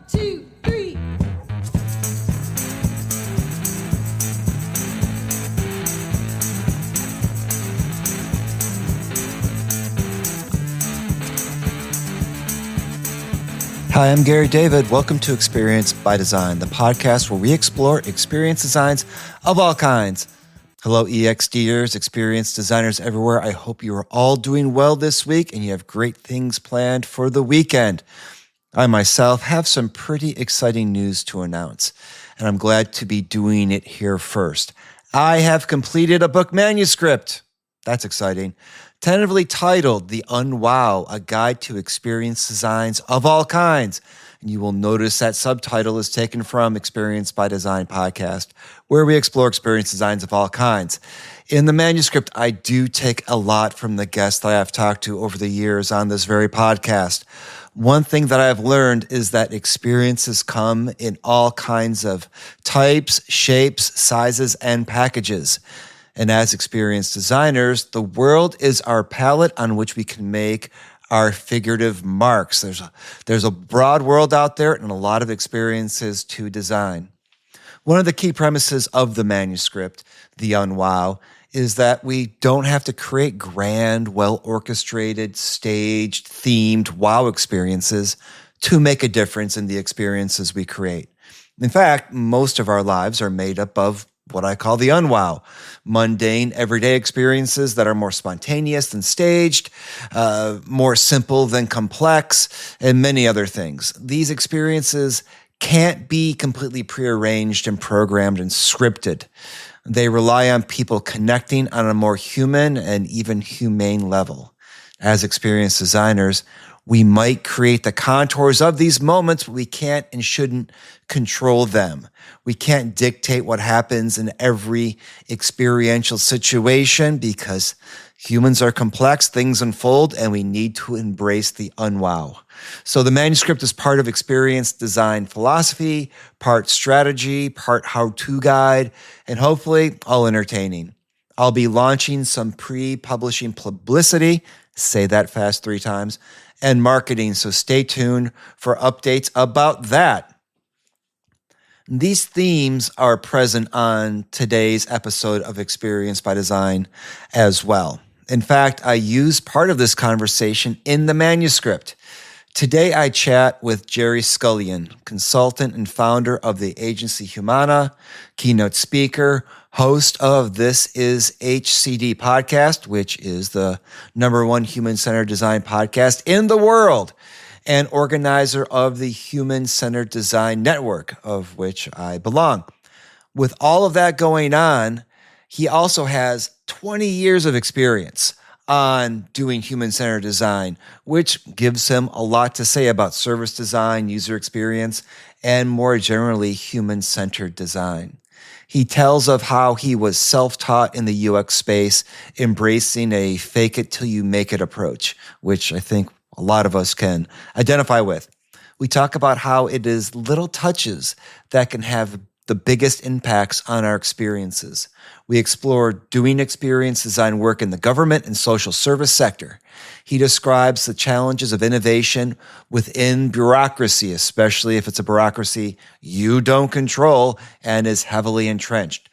2, 3. Hi, I'm Gary David. Welcome to Experience by Design, the podcast where we explore experience designs of all kinds. Hello, EXDers, experience designers everywhere. I hope you are all doing well this week and you have great things planned for the weekend. I myself have some pretty exciting news to announce, and I'm glad to be doing it here first. I have completed a book manuscript. That's exciting. Tentatively titled The Unwow, A Guide to Experience Designs of All Kinds. And you will notice that subtitle is taken from Experience by Design podcast, where we explore experience designs of all kinds. In the manuscript, I do take a lot from the guests that I have talked to over the years on this very podcast. One thing that I've learned is that experiences come in all kinds of types, shapes, sizes, and packages. And as experienced designers, the world is our palette on which we can make our figurative marks. There's a broad world out there and a lot of experiences to design. One of the key premises of the manuscript, The Unwow, is that we don't have to create grand, well-orchestrated, staged, themed wow experiences to make a difference in the experiences we create. In fact, most of our lives are made up of what I call the unwow, mundane, everyday experiences that are more spontaneous than staged, more simple than complex, and many other things. These experiences can't be completely prearranged and programmed and scripted. They rely on people connecting on a more human and even humane level. As experienced designers, we might create the contours of these moments, but we can't and shouldn't control them. We can't dictate what happens in every experiential situation because humans are complex, things unfold, and we need to embrace the unwow. So the manuscript is part of experience design philosophy, part strategy, part how-to guide, and hopefully all entertaining. I'll be launching some pre-publishing publicity, say that fast 3 times, and marketing, so stay tuned for updates about that. These themes are present on today's episode of Experience by Design as well. In fact, I use part of this conversation in the manuscript. Today, I chat with Gerry Scullion, consultant and founder of the agency Humane, keynote speaker, host of This Is HCD podcast, which is the #1 human-centered design podcast in the world, and organizer of the Human-Centered Design Network, of which I belong. With all of that going on, he also has 20 years of experience on doing human-centered design, which gives him a lot to say about service design, user experience, and more generally, human-centered design. He tells of how he was self-taught in the UX space, embracing a fake-it-till-you-make-it approach, which I think a lot of us can identify with. We talk about how it is little touches that can have the biggest impacts on our experiences. We explore doing experience design work in the government and social service sector. He describes the challenges of innovation within bureaucracy, especially if it's a bureaucracy you don't control and is heavily entrenched.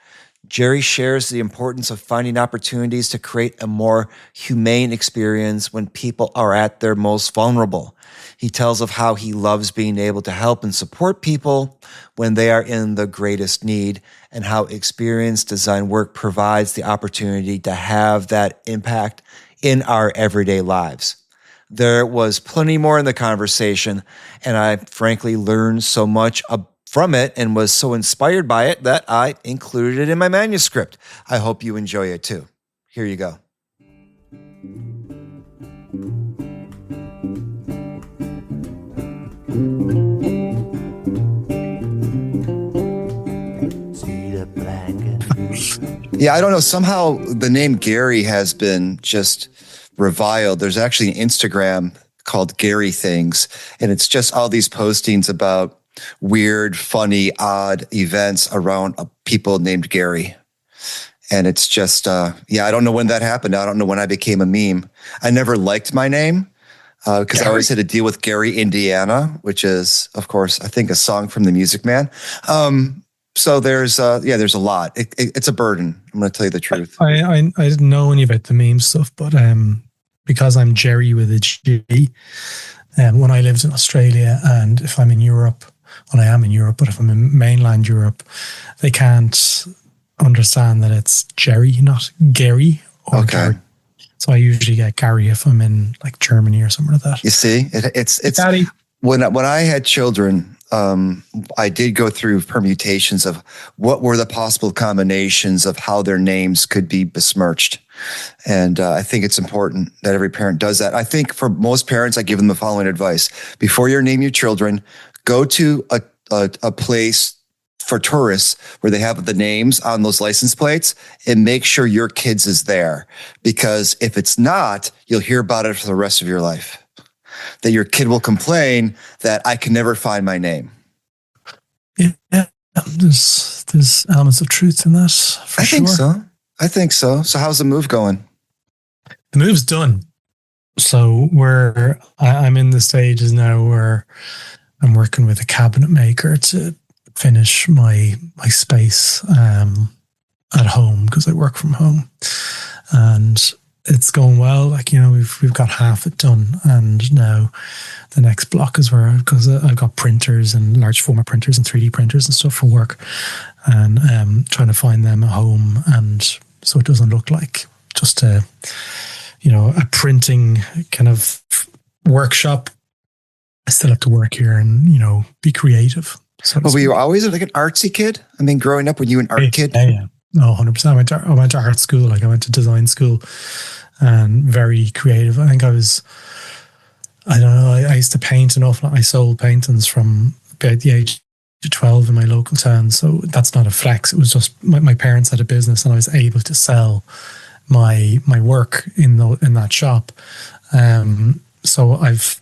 Gerry shares the importance of finding opportunities to create a more humane experience when people are at their most vulnerable. He tells of how he loves being able to help and support people when they are in the greatest need, and how experience design work provides the opportunity to have that impact in our everyday lives. There was plenty more in the conversation, and I frankly learned so much from it and was so inspired by it that I included it in my manuscript. I hope you enjoy it too. Here you go. Yeah, I don't know. Somehow the name Gerry has been just reviled. There's actually an Instagram called Gerry Things, and it's just all these postings about weird, funny, odd events around people named Gerry. And it's just, I don't know when that happened. I don't know when I became a meme. I never liked my name, because I always had to deal with Gerry, Indiana, which is, of course, I think a song from the Music Man. So there's a lot. It's a burden. I'm going to tell you the truth. I didn't know any about the meme stuff, but because I'm Gerry with a G, when I lived in Australia, and if I'm in Europe, well, I am in Europe, but if I'm in mainland Europe, they can't understand that it's Gerry, not Gary or Gary. So I usually get Gary if I'm in like Germany or something like that. You see, it's Daddy. When I had children, I did go through permutations of what were the possible combinations of how their names could be besmirched. And I think it's important that every parent does that. I think for most parents, I give them the following advice. Before you name your children, go to a place for tourists where they have the names on those license plates and make sure your kids is there. Because if it's not, you'll hear about it for the rest of your life. That your kid will complain that I can never find my name. Yeah, there's elements of truth in that, for sure. I think so. So how's the move going? The move's done. So I'm in the stages now where I'm working with a cabinet maker to finish my space at home, because I work from home, and it's going well. Like, we've got half it done, and now the next block is where, because I've got printers and large format printers and 3D printers and stuff for work, and trying to find them at home, and so it doesn't look like just a printing kind of workshop. I still have to work here and be creative. So were you always like an artsy kid? I mean, growing up, were you an art kid? Yeah. No, 100%. I went to art school. Like, I went to design school, and very creative. I think I don't know, I used to paint an awful lot. I sold paintings from about the age of 12 in my local town. So that's not a flex. It was just my parents had a business, and I was able to sell my work in that shop. So I've,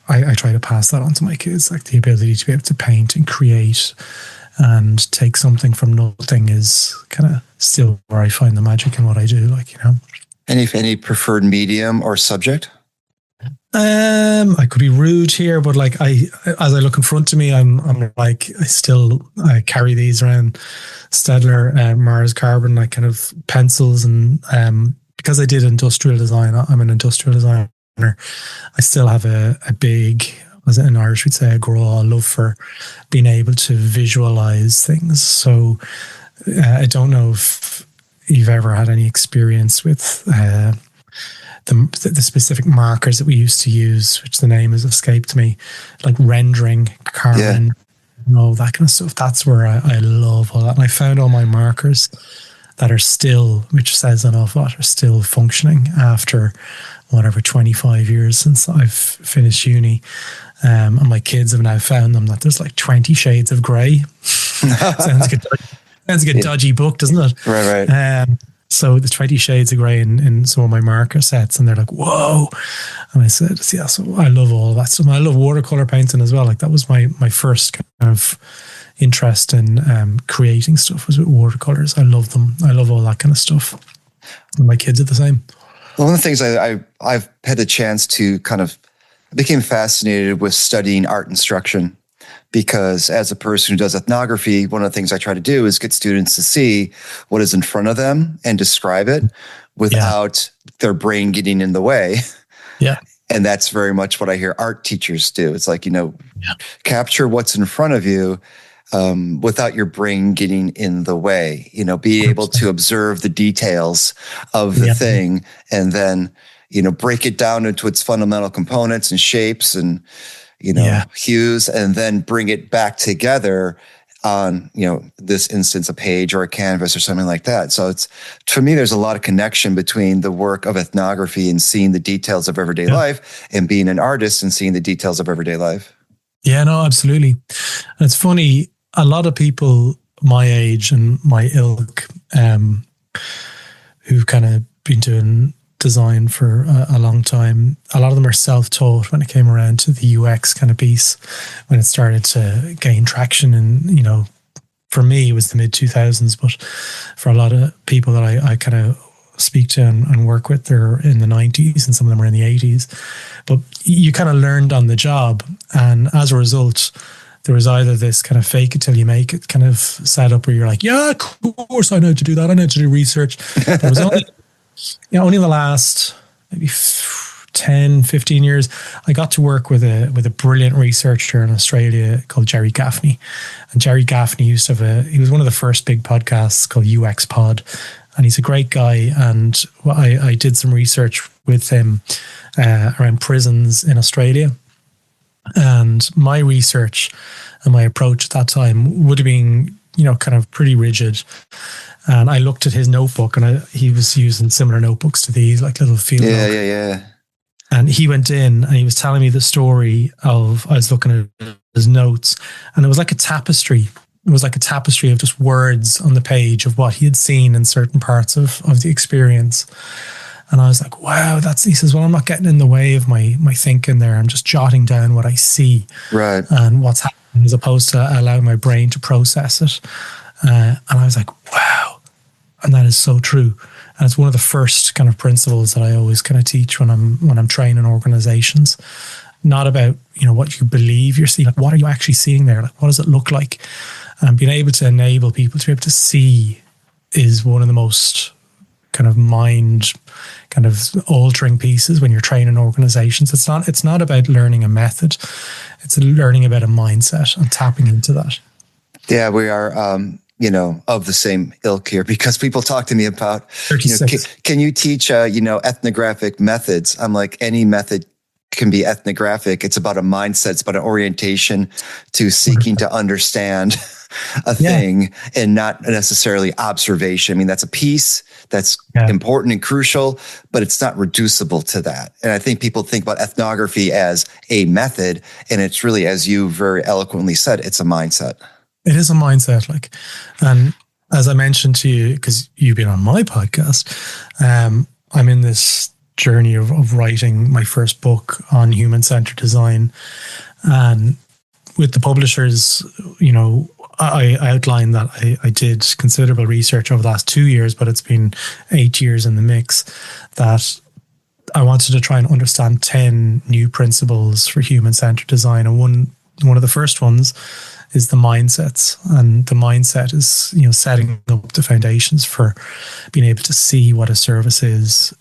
I try to pass that on to my kids, like the ability to be able to paint and create and take something from nothing is kind of still where I find the magic in what I do. Like, Any preferred medium or subject? I could be rude here, but like as I look in front of me, I'm like, I carry these around, Staedtler, Mars Carbon, like kind of pencils, and because I did industrial design, I'm an industrial designer. I still have a big, as in Irish we'd say, a graw love for being able to visualize things. So I don't know if you've ever had any experience with the specific markers that we used to use, which the name has escaped me, like rendering, carbon, all that kind of stuff. That's where I love all that. And I found all my markers that are still, which says an awful lot, are still functioning after whatever 25 years since I've finished uni. And my kids have now found them that there's like 20 shades of grey. Sounds like a dodgy book, doesn't it? Right. So the 20 shades of grey in some of my marker sets, and they're like, whoa. And I said, yeah, so I love all that stuff. I love watercolor painting as well. Like, that was my first kind of interest in creating stuff, was with watercolors. I love them. I love all that kind of stuff. And my kids are the same. One of the things I've had the chance to became fascinated with studying art instruction, because as a person who does ethnography, one of the things I try to do is get students to see what is in front of them and describe it without their brain getting in the way. Yeah. And that's very much what I hear art teachers do. It's like, capture what's in front of you without your brain getting in the way, be able to observe the details of the thing, and then, break it down into its fundamental components and shapes and, hues, and then bring it back together on, this instance, a page or a canvas or something like that. So for me, there's a lot of connection between the work of ethnography and seeing the details of everyday life, and being an artist and seeing the details of everyday life. Yeah, no, absolutely. And it's funny, a lot of people my age and my ilk, who've kind of been doing design for a long time, a lot of them are self-taught when it came around to the UX kind of piece, when it started to gain traction. And, for me, it was the mid-2000s, but for a lot of people that I kind of speak to and work with, they're in the 90s and some of them are in the 80s. But you kind of learned on the job. And as a result, there was either this kind of fake it till you make it kind of setup where you're like, yeah, of course I know how to do that. I know how to do research. There was only, only in the last maybe 10, 15 years, I got to work with a brilliant researcher in Australia called Gerry. And Gerry Gaffney used to have he was one of the first big podcasts called UX Pod. And he's a great guy. And I did some research with him around prisons in Australia. And my research and my approach at that time would have been, kind of pretty rigid. And I looked at his notebook, and he was using similar notebooks to these, like little field notebooks. Yeah. And he went in and he was telling me the story of, I was looking at his notes, and it was like a tapestry. It was like a tapestry of just words on the page of what he had seen in certain parts of the experience. And I was like, wow, he says, well, I'm not getting in the way of my thinking there. I'm just jotting down what I see. Right. And what's happening, as opposed to allowing my brain to process it. And I was like, wow. And that is so true. And it's one of the first kind of principles that I always kind of teach when I'm training organizations. Not about, what you believe you're seeing, like what are you actually seeing there? Like what does it look like? And being able to enable people to be able to see is one of the most kind of mind kind of altering pieces when you're training organizations. It's not about learning a method. It's learning about a mindset and tapping into that. Yeah, we are, of the same ilk here, because people talk to me about, can you teach, ethnographic methods? I'm like, any method can be ethnographic. It's about a mindset. It's about an orientation to seeking to understand a thing and not necessarily observation. I mean, that's a piece that's important and crucial, but it's not reducible to that. And I think people think about ethnography as a method, and it's really, as you very eloquently said, it's a mindset. It is a mindset. And as I mentioned to you, because you've been on my podcast, I'm in this journey of writing my first book on human-centered design. And with the publishers, I outlined that I did considerable research over the last 2 years, but it's been 8 years in the mix, that I wanted to try and understand 10 new principles for human-centered design. And one of the first ones is the mindsets. And the mindset is, setting up the foundations for being able to see what a service is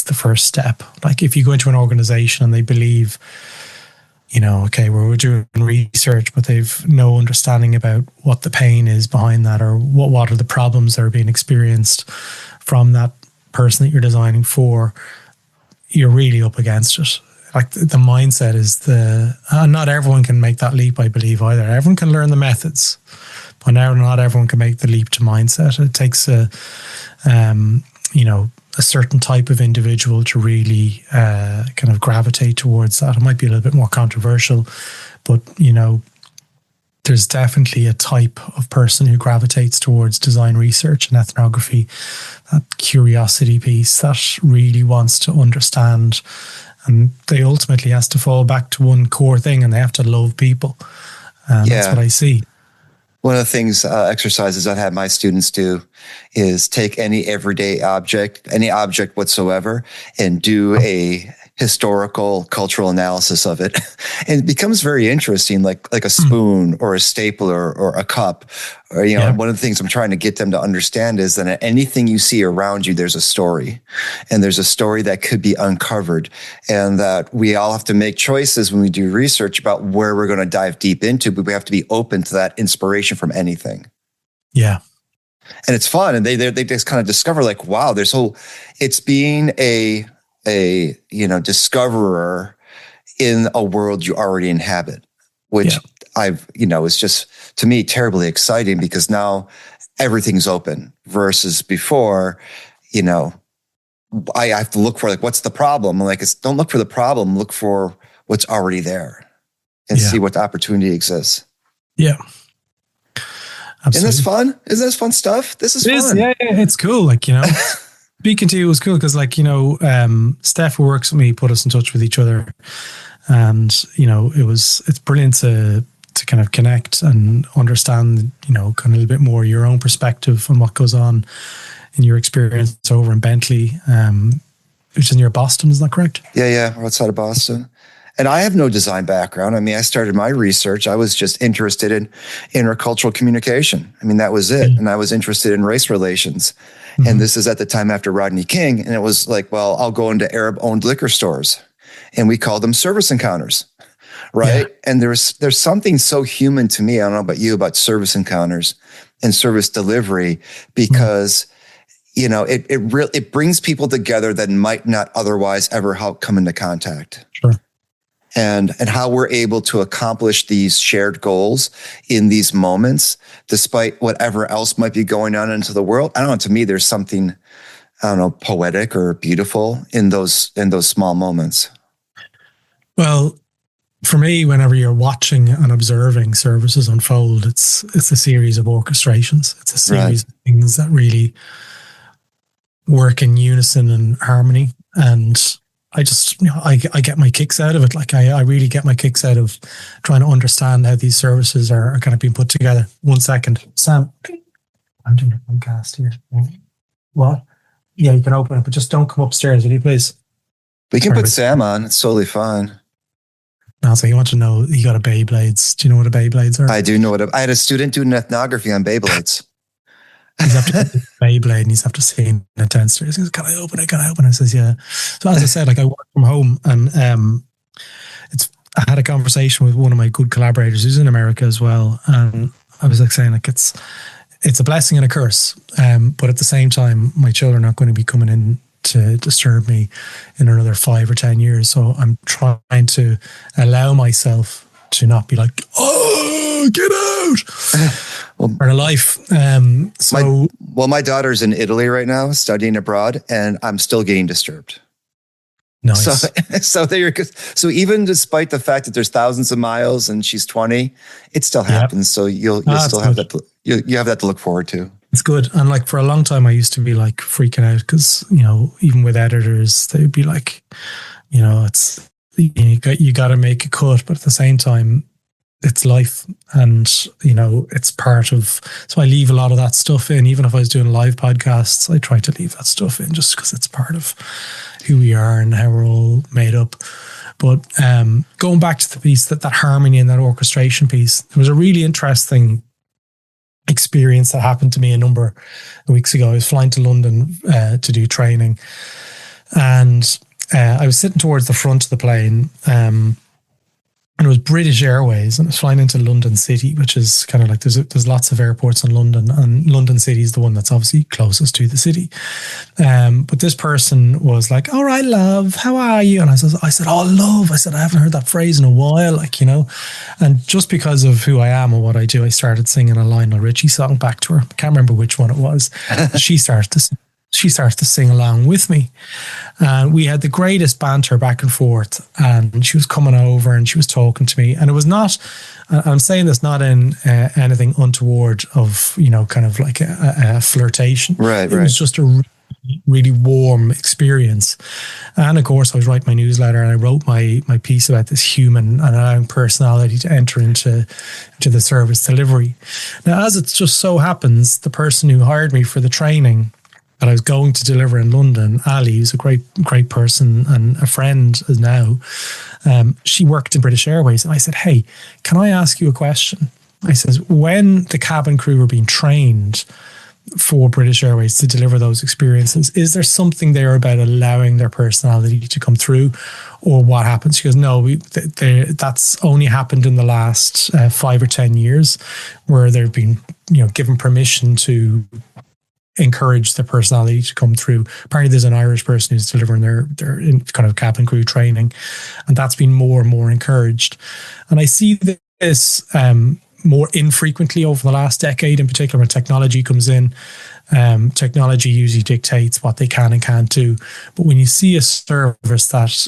the first step. Like if you go into an organization and they believe, okay, we're doing research, but they've no understanding about what the pain is behind that, or what are the problems that are being experienced from that person that you're designing for, you're really up against it. Like the mindset is not everyone can make that leap, I believe, either. Everyone can learn the methods, but now not everyone can make the leap to mindset. It takes a certain type of individual to really kind of gravitate towards that. It might be a little bit more controversial, but, there's definitely a type of person who gravitates towards design research and ethnography, that curiosity piece that really wants to understand. And they ultimately has to fall back to one core thing, and they have to love people. That's what I see. One of the things, exercises I've had my students do is take any everyday object, any object whatsoever, and do a historical, cultural analysis of it. And it becomes very interesting, like a spoon or a stapler or a cup. Or, one of the things I'm trying to get them to understand is that anything you see around you, there's a story. And there's a story that could be uncovered. And that we all have to make choices when we do research about where we're going to dive deep into, but we have to be open to that inspiration from anything. Yeah. And it's fun. And they just kind of discover like, wow, it's being a discoverer in a world you already inhabit, which is just, to me, terribly exciting, because now everything's open versus before, I have to look for like, what's the problem? I'm like, don't look for the problem, look for what's already there and see what opportunity exists. Yeah. Absolutely. Isn't this fun? Isn't this fun stuff? This is fun. Yeah, it's cool. Like, speaking to you was cool because, Steph, who works with me, put us in touch with each other, and it's brilliant to kind of connect and understand, kind of a little bit more your own perspective on what goes on in your experience over in Bentley, which is near Boston. Is that correct? Yeah, we're outside of Boston. And I have no design background. I mean, I started my research. I was just interested in intercultural communication. I mean, that was it. And I was interested in race relations. And this is at the time after Rodney King. And it was like, well, I'll go into Arab-owned liquor stores. And we call them service encounters, right? Yeah. And there's something so human to me, I don't know about you, about service encounters and service delivery, because it brings people together that might not otherwise ever come into contact. Sure. And how we're able to accomplish these shared goals in these moments, despite whatever else might be going on into the world. I don't know. To me, there's something, I don't know, poetic or beautiful in those small moments. Well, for me, whenever you're watching and observing services unfold, it's a series of orchestrations. It's a series of things that really work in unison and harmony. And I just, I get my kicks out of it. Like I really get my kicks out of trying to understand how these services are kind of being put together. 1 second. Sam, I'm doing a podcast here. What? Yeah, you can open it, but just don't come upstairs, will you please? We can put Sam on. It's totally fine. No, so you want to know, you got a Beyblades. Do you know what a Beyblades are? I do know what I had a student doing ethnography on Beyblades. He's after Beyblade and he's after seeing it downstairs. He goes, can I open it? I says, yeah. So as I said, like I work from home, and I had a conversation with one of my good collaborators who's in America as well. And I was like saying, like, it's a blessing and a curse. But at the same time, my children are not going to be coming in to disturb me in another 5 or 10 years. So I'm trying to allow myself to not be like, oh, get out. For a life. My daughter's in Italy right now, studying abroad, and I'm still getting disturbed. Nice. So even despite the fact that there's thousands of miles and she's 20, it still happens. So you'll still have that. You have that to look forward to. It's good. And like for a long time, I used to be like freaking out because even with editors, they'd be like, it's you got to make a cut, but at the same time, it's life, and it's part of. So I leave a lot of that stuff in. Even if I was doing live podcasts, I try to leave that stuff in just because it's part of who we are and how we're all made up. But going back to the piece, that harmony and that orchestration piece, there was a really interesting experience that happened to me a number of weeks ago. I was flying to London to do training, and I was sitting towards the front of the plane. And it was British Airways, and I was flying into London City, which is kind of like there's lots of airports in London, and London City is the one that's obviously closest to the city. But this person was like, "All right, love, how are you?" And I said, "Oh, love." I said, "I haven't heard that phrase in a while, And just because of who I am and what I do, I started singing a Lionel Richie song back to her. I can't remember which one it was. She started to sing along with me. And we had the greatest banter back and forth. And she was coming over and she was talking to me. And it was not, I'm saying this not in anything untoward of, kind of like a flirtation. Right. It was just a really, really warm experience. And of course, I was writing my newsletter and I wrote my piece about this human and allowing personality to enter into the service delivery. Now, as it just so happens, the person who hired me for the training that I was going to deliver in London, Ali, who's a great person and a friend now, she worked in British Airways. And I said, "Hey, can I ask you a question?" I says, when the cabin crew were being trained for British Airways to deliver those experiences, is there something there about allowing their personality to come through, or what happens? She goes, "No, that's only happened in the last 5 or 10 years, where they've been, given permission to encourage their personality to come through." Apparently there's an Irish person who's delivering their kind of cabin crew training, and that's been more and more encouraged. And I see this more infrequently over the last decade, in particular when technology comes in. Technology usually dictates what they can and can't do. But when you see a service that,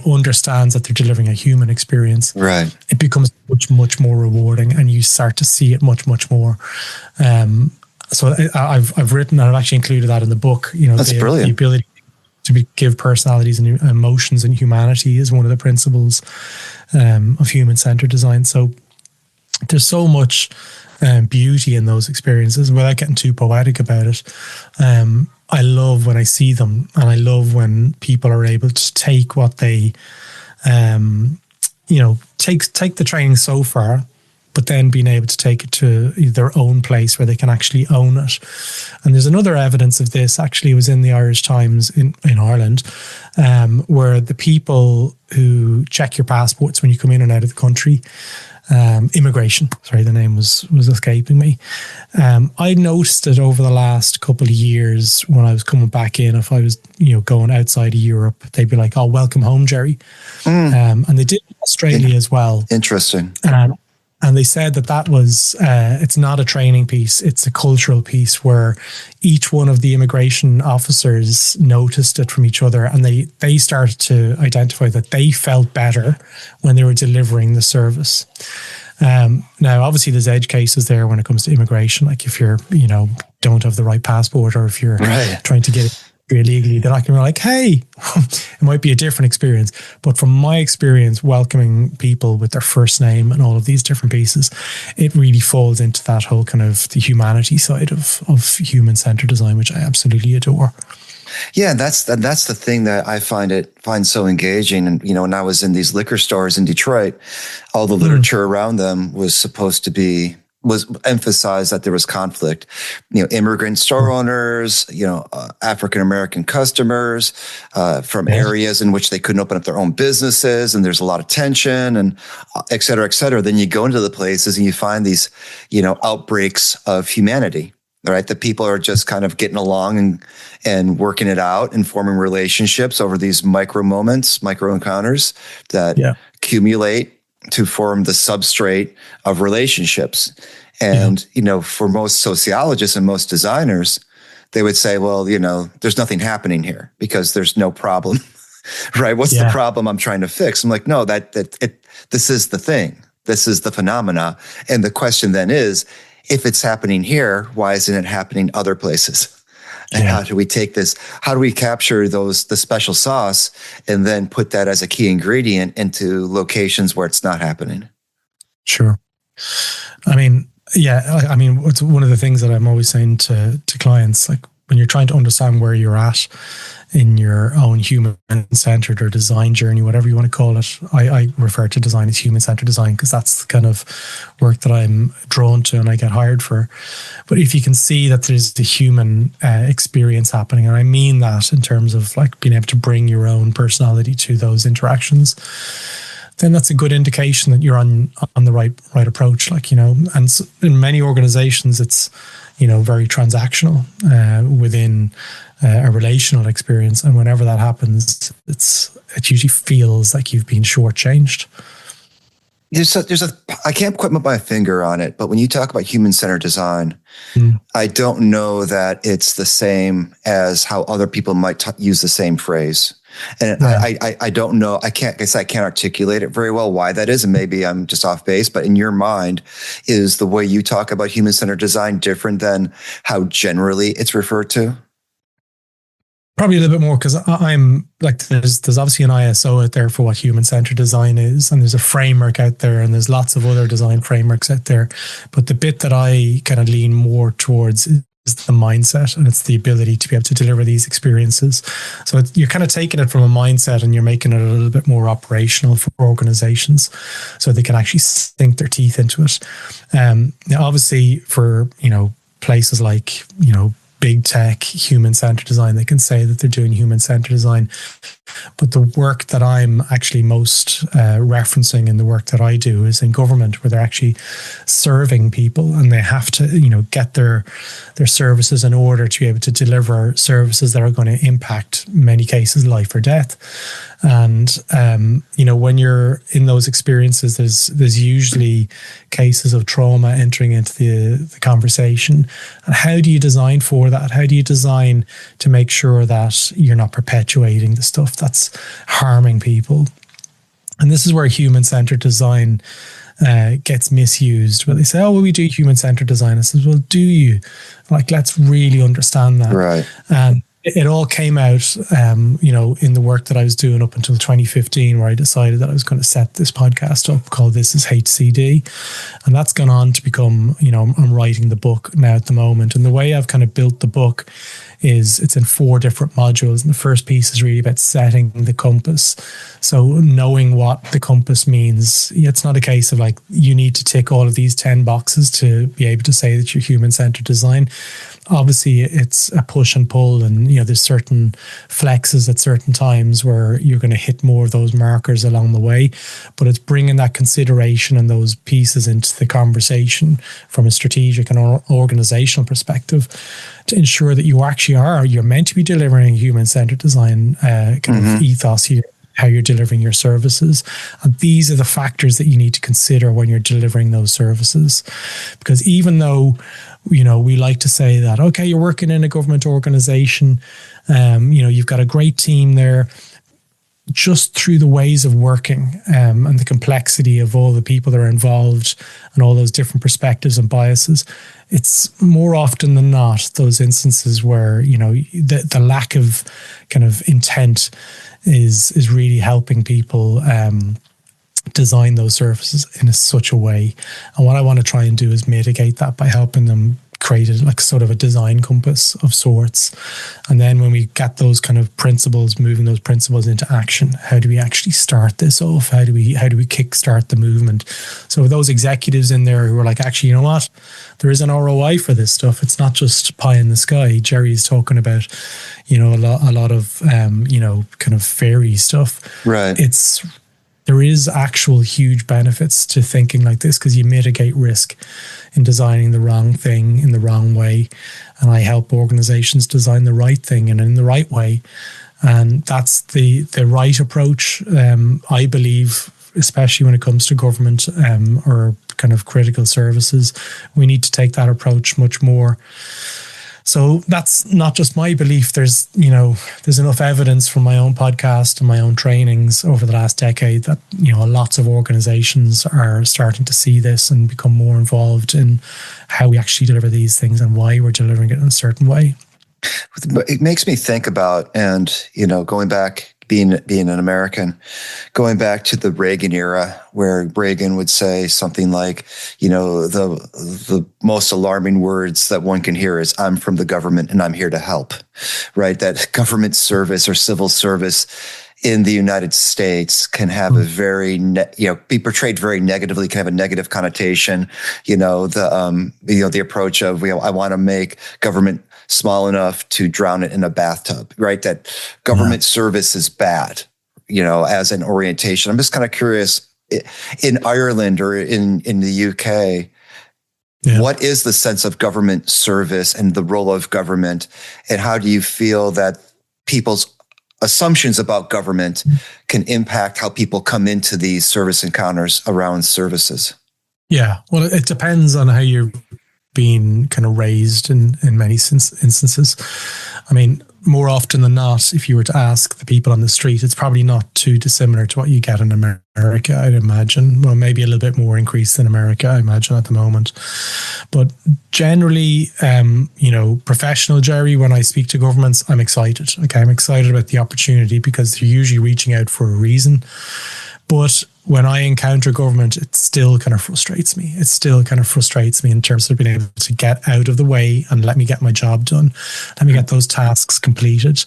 understands that they're delivering a human experience, right, it becomes much, much more rewarding, and you start to see it much, much more. So I've written, and I've actually included that in the book. That's brilliant. The ability to give personalities and emotions and humanity is one of the principles of human-centered design. So there's so much beauty in those experiences without getting too poetic about it. I love when I see them, and I love when people are able to take what they, take the training so far, but then being able to take it to their own place where they can actually own it. And there's another evidence of this, actually, it was in the Irish Times in Ireland, where the people who check your passports when you come in and out of the country, immigration, sorry, the name was escaping me. I noticed it over the last couple of years when I was coming back in. If I was, going outside of Europe, they'd be like, "Oh, welcome home, Gerry." And they did in Australia as well. Interesting. And they said that was, it's not a training piece, it's a cultural piece where each one of the immigration officers noticed it from each other, and they started to identify that they felt better when they were delivering the service. Now, obviously, there's edge cases there when it comes to immigration. Like if you're, don't have the right passport, or if you're trying to get it illegally, they're not going to be like, "Hey," it might be a different experience. But from my experience, welcoming people with their first name and all of these different pieces, it really falls into that whole kind of the humanity side of human-centered design, which I absolutely adore. Yeah, that's the thing that I find so engaging. And when I was in these liquor stores in Detroit, all the literature around them was emphasized that there was conflict. Immigrant store owners, African American customers from areas in which they couldn't open up their own businesses, and there's a lot of tension, and et cetera, et cetera. Then you go into the places and you find these, outbreaks of humanity. Right, the people are just kind of getting along and working it out and forming relationships over these micro moments, micro encounters that accumulate to form the substrate of relationships. And, for most sociologists and most designers, they would say, well, there's nothing happening here because there's no problem, right? What's the problem I'm trying to fix? I'm like, no, this is the thing. This is the phenomena. And the question then is, if it's happening here, why isn't it happening other places? And how do we take this? How do we capture the special sauce and then put that as a key ingredient into locations where it's not happening? Sure. It's one of the things that I'm always saying to clients, like when you're trying to understand where you're at in your own human-centered or design journey, whatever you want to call it. I refer to design as human-centered design because that's the kind of work that I'm drawn to and I get hired for. But if you can see that there's the human experience happening, and I mean that in terms of like being able to bring your own personality to those interactions, then that's a good indication that you're on the right approach. And in many organizations, it's very transactional within a relational experience, and whenever that happens, it usually feels like you've been shortchanged. I can't quite put my finger on it, but when you talk about human-centered design, I don't know that it's the same as how other people might use the same phrase. And I don't know. I can't articulate it very well why that is, and maybe I'm just off base. But in your mind, is the way you talk about human-centered design different than how generally it's referred to? Probably a little bit more, because I'm like, there's obviously an ISO out there for what human-centered design is, and there's a framework out there, and there's lots of other design frameworks out there. But the bit that I kind of lean more towards is the mindset, and it's the ability to be able to deliver these experiences. So you're kind of taking it from a mindset and you're making it a little bit more operational for organizations so they can actually sink their teeth into it. Now, obviously for, places like, big tech, human-centered design, they can say that they're doing human-centered design. But the work that I'm actually most referencing in the work that I do is in government, where they're actually serving people, and they have to, get their services in order to be able to deliver services that are going to impact, in many cases, life or death. And when you're in those experiences, there's usually cases of trauma entering into the conversation. And how do you design for that? How do you design to make sure that you're not perpetuating the stuff that's harming people? And this is where human-centered design gets misused, where they say, "Oh, well, we do human-centered design." I says, "Well, do you? Like, let's really understand that." Right. it all came out, in the work that I was doing up until 2015, where I decided that I was going to set this podcast up called This is HCD. And that's gone on to become, I'm writing the book now at the moment. And the way I've kind of built the book is it's in 4 different modules. And the first piece is really about setting the compass. So knowing what the compass means. It's not a case of like, you need to tick all of these 10 boxes to be able to say that you're human-centered design. Obviously, it's a push and pull, and there's certain flexes at certain times where you're going to hit more of those markers along the way. But it's bringing that consideration and those pieces into the conversation from a strategic and organizational perspective to ensure that you're meant to be delivering human-centered design kind of ethos here. How you're delivering your services. And these are the factors that you need to consider when you're delivering those services. Because even though, we like to say that, okay, you're working in a government organization, you've got a great team there, just through the ways of working and the complexity of all the people that are involved and all those different perspectives and biases, it's more often than not those instances where, the lack of kind of intent is really helping people design those services in such a way. And what I want to try and do is mitigate that by helping them create like sort of a design compass of sorts. And then when we get those kind of principles, moving those principles into action, how do we actually start this off? How do we kickstart the movement? So those executives in there who are like, actually, you know what? There is an ROI for this stuff. It's not just pie in the sky. Gerry's talking about, a lot of, kind of fairy stuff. Right. There is actual huge benefits to thinking like this because you mitigate risk in designing the wrong thing in the wrong way. And I help organizations design the right thing and in the right way. And that's the right approach, I believe, especially when it comes to government or kind of critical services. We need to take that approach much more. So that's not just my belief. There's enough evidence from my own podcast and my own trainings over the last decade that, lots of organizations are starting to see this and become more involved in how we actually deliver these things and why we're delivering it in a certain way. It makes me think about, and, going back, being an American, going back to the Reagan era, where Reagan would say something like, the most alarming words that one can hear is, "I'm from the government and I'm here to help," right? That government service or civil service in the United States can have a very, be portrayed very negatively, can have a negative connotation. The approach of, I want to make government small enough to drown it in a bathtub, right? That government service is bad, as an orientation. I'm just kind of curious, in Ireland or in the UK, what is the sense of government service and the role of government? And how do you feel that people's assumptions about government can impact how people come into these service encounters around services? Yeah, well, it depends on how you're being kind of raised in many instances. I mean, more often than not, if you were to ask the people on the street, it's probably not too dissimilar to what you get in America, I'd imagine. Well, maybe a little bit more increased in America, I imagine, at the moment. But generally, professional Gerry, when I speak to governments, I'm excited. Okay, I'm excited about the opportunity because they're usually reaching out for a reason. But when I encounter government, it still kind of frustrates me. It still kind of frustrates me in terms of being able to get out of the way and let me get my job done. Let me get those tasks completed.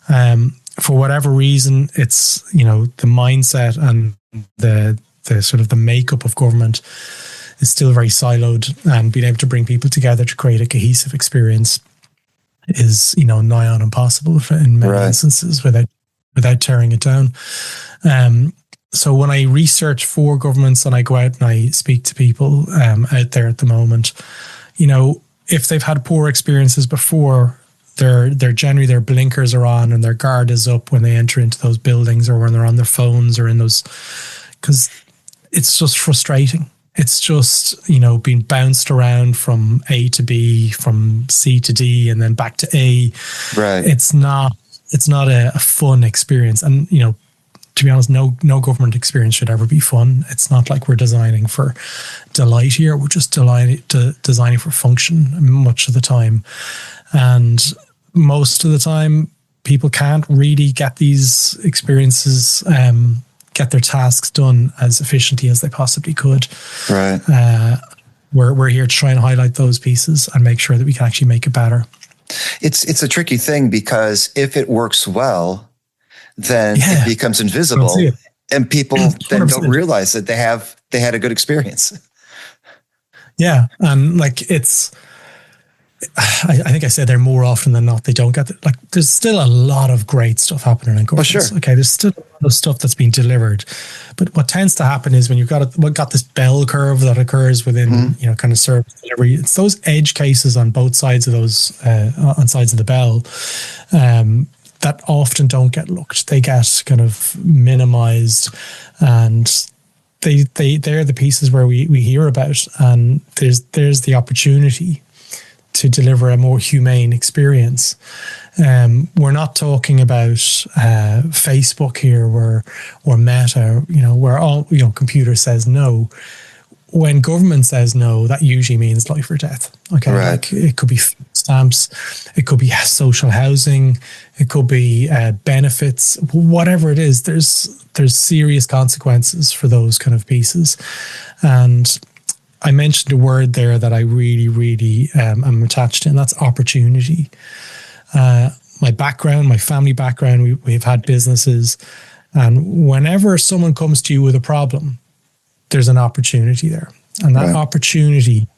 For whatever reason, it's, the mindset and the sort of the makeup of government is still very siloed, and being able to bring people together to create a cohesive experience is, nigh on impossible in many instances without tearing it down. So when I research for governments and I go out and I speak to people out there at the moment, if they've had poor experiences before, they're generally, their blinkers are on and their guard is up when they enter into those buildings or when they're on their phones or in those, because it's just frustrating. It's just, being bounced around from A to B, from C to D, and then back to A. Right. It's not a fun experience. And, to be honest, no government experience should ever be fun. It's not like we're designing for delight here. We're just designing for function much of the time. And most of the time people can't really get these experiences, get their tasks done as efficiently as they possibly could. Right. We're here to try and highlight those pieces and make sure that we can actually make it better. It's a tricky thing, because if it works well, then it becomes invisible, and people then 100%. Don't realize that they had a good experience. Yeah, and like I think I said there more often than not, they don't get it. Like, there's still a lot of great stuff happening in governance. Oh, sure. Okay, there's still a lot of stuff that's being delivered. But what tends to happen is when you've got this bell curve that occurs within, kind of service delivery, it's those edge cases on both sides of those, on sides of the bell, that often don't get looked. They get kind of minimized, and they're the pieces where we hear about, and there's the opportunity to deliver a more humane experience. We're not talking about Facebook here, or Meta, where all computer says no. When government says no, that usually means life or death. Okay, right. Like, it could be stamps, it could be social housing, it could be benefits, whatever it is. There's serious consequences for those kind of pieces, and I mentioned a word there that I really, really am attached to, and that's opportunity. My background, my family background, we've had businesses, and whenever someone comes to you with a problem, there's an opportunity there. And that opportunity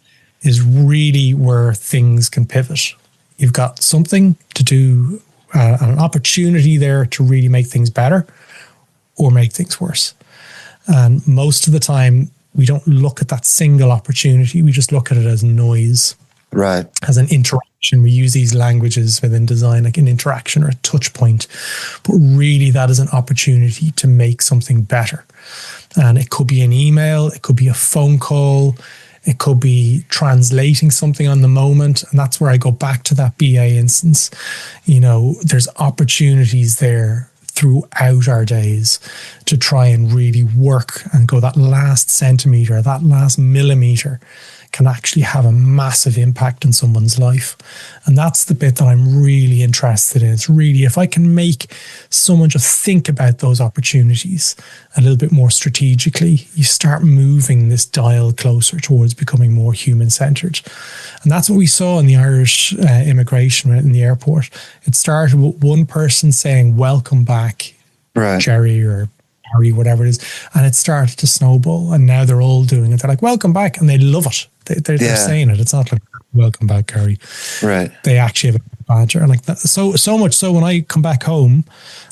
is really where things can pivot. You've got something to do, an opportunity there to really make things better or make things worse. And most of the time, we don't look at that single opportunity. We just look at it as noise, right? As an interaction. We use these languages within design, like an interaction or a touch point, but really that is an opportunity to make something better. And it could be an email, it could be a phone call, it could be translating something on the moment. And that's where I go back to that BA instance. There's opportunities there throughout our days to try and really work and go that last centimeter, that last millimeter can actually have a massive impact on someone's life. And that's the bit that I'm really interested in. It's really, if I can make someone just think about those opportunities a little bit more strategically, you start moving this dial closer towards becoming more human-centered. And that's what we saw in the Irish immigration in the airport. It started with one person saying, "Welcome back, right, Gerry," or Harry, whatever it is. And it started to snowball. And now they're all doing it. They're like, "Welcome back." And they love it. They're saying it. It's not like, "Welcome back, Gerry." Right. They actually have a badger. And like that. So much so when I come back home,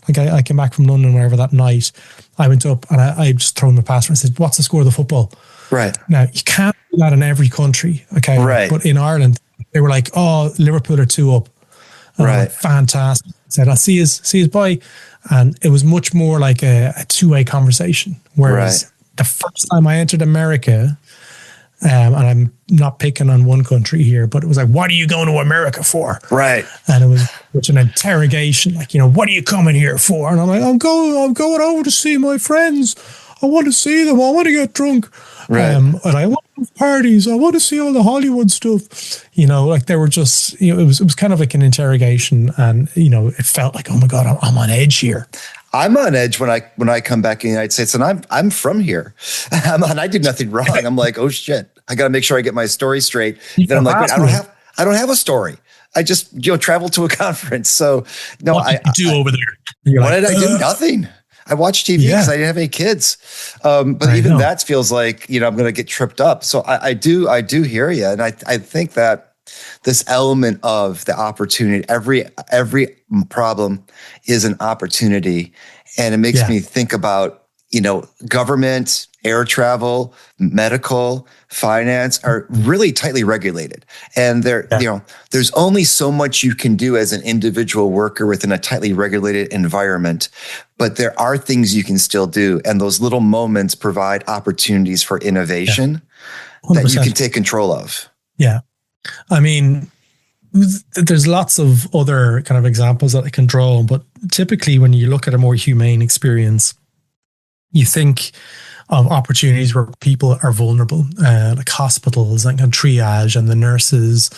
like I came back from London, wherever that night, I went up and I just thrown my passport and said, "What's the score of the football?" Right. Now, you can't do that in every country. Okay. Right. But in Ireland, they were like, "Oh, Liverpool are 2 up." And right. Like, fantastic. I said, "I'll see you, bye." And it was much more like a two-way conversation. Whereas the first time I entered America, and I'm not picking on one country here, but it was like, "What are you going to America for?" Right. And it was such an interrogation, like, "What are you coming here for?" And I'm like, I'm going over to see my friends. I want to see them. I want to get drunk. Right. And I want to have parties. I want to see all the Hollywood stuff. Like they were just, it was kind of like an interrogation, and it felt like, oh my God, I'm on edge here. I'm on edge when I come back in the United States, and I'm from here, and I did nothing wrong. I'm like, oh shit, I got to make sure I get my story straight. Then I'm like, wait, I don't have a story. I just traveled to a conference. So no, what did you do over there? What did I do? Nothing. I watched TV because I didn't have any kids. But even that feels like, I'm going to get tripped up. So I do hear you. And I think that this element of the opportunity, every problem is an opportunity. And it makes me think about, government, air travel, medical, finance are really tightly regulated. And there's only so much you can do as an individual worker within a tightly regulated environment, but there are things you can still do. And those little moments provide opportunities for innovation that you can take control of. Yeah. I mean, there's lots of other kind of examples that I can draw, but typically when you look at a more humane experience, you think of opportunities where people are vulnerable, like hospitals and triage and the nurses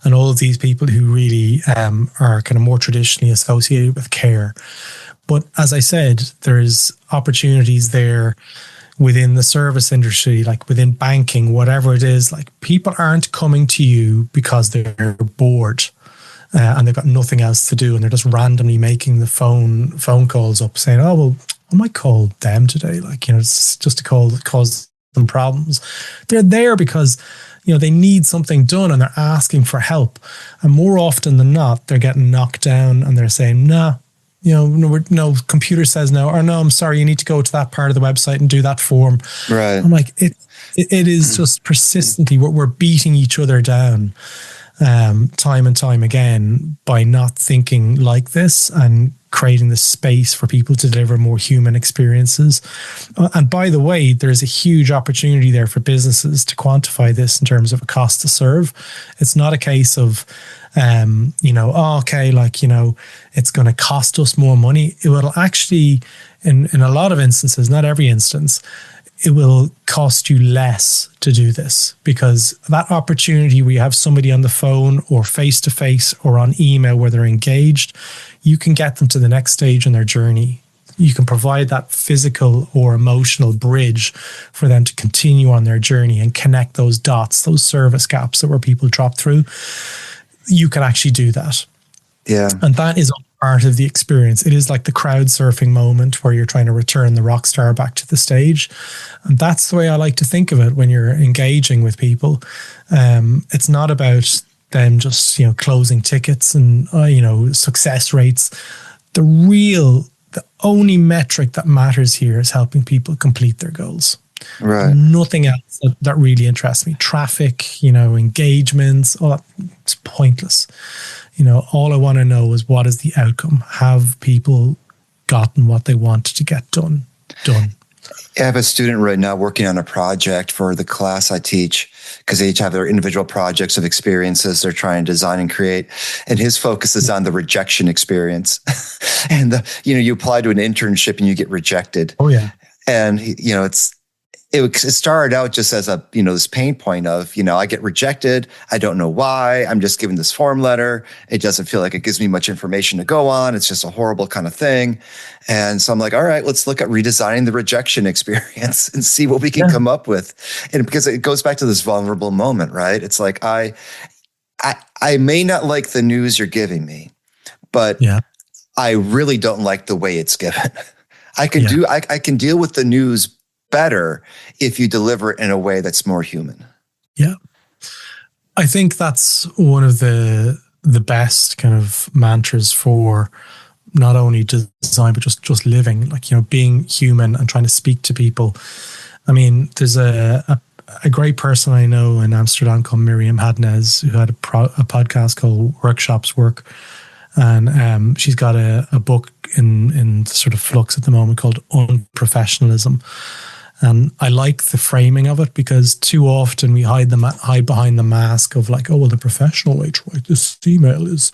and all of these people who really are kind of more traditionally associated with care. But as I said, there's opportunities there within the service industry, like within banking, whatever it is. Like, people aren't coming to you because they're bored and they've got nothing else to do, and they're just randomly making the phone calls up saying, oh, well, I might call them today. Like, it's just a call that caused them problems. They're there because, they need something done and they're asking for help. And more often than not, they're getting knocked down and they're saying, nah, no, computer says no, or no, I'm sorry, you need to go to that part of the website and do that form. Right. I'm like, it is just persistently, we're beating each other down time and time again by not thinking like this and creating the space for people to deliver more human experiences. And by the way, there's a huge opportunity there for businesses to quantify this in terms of a cost to serve. It's not a case of, it's going to cost us more money. It will actually, in a lot of instances, not every instance, it will cost you less to do this, because that opportunity where you have somebody on the phone or face-to-face or on email where they're engaged, you can get them to the next stage in their journey. You can provide that physical or emotional bridge for them to continue on their journey and connect those dots, those service gaps that where people drop through. You can actually do that. Yeah. And that is part of the experience. It is like the crowd surfing moment where you're trying to return the rock star back to the stage. And that's the way I like to think of it when you're engaging with people. It's not about them just, closing tickets and, success rates. The only metric that matters here is helping people complete their goals. Right. Nothing else that really interests me. Traffic, engagements, all that, it's pointless. All I want to know is, what is the outcome? Have people gotten what they wanted to get done? I have a student right now working on a project for the class I teach, because they each have their individual projects of experiences they're trying to design and create. And his focus is on the rejection experience. And, you apply to an internship and you get rejected. Oh, yeah. And, it started out just as a, this pain point of, I get rejected. I don't know why. I'm just given this form letter. It doesn't feel like it gives me much information to go on. It's just a horrible kind of thing. And so I'm like, all right, let's look at redesigning the rejection experience and see what we can come up with. And because it goes back to this vulnerable moment, right? It's like, I may not like the news you're giving me, but I really don't like the way it's given. I can deal with the news better if you deliver it in a way that's more human. Yeah. I think that's one of the best kind of mantras for not only design, but just living, like, being human and trying to speak to people. I mean, there's a great person I know in Amsterdam called Miriam Hadnez, who had a podcast called Workshops Work. And she's got a book in sort of flux at the moment called Unprofessionalism. And I like the framing of it, because too often we hide behind the mask of like, oh, well, the professional way to write this email is,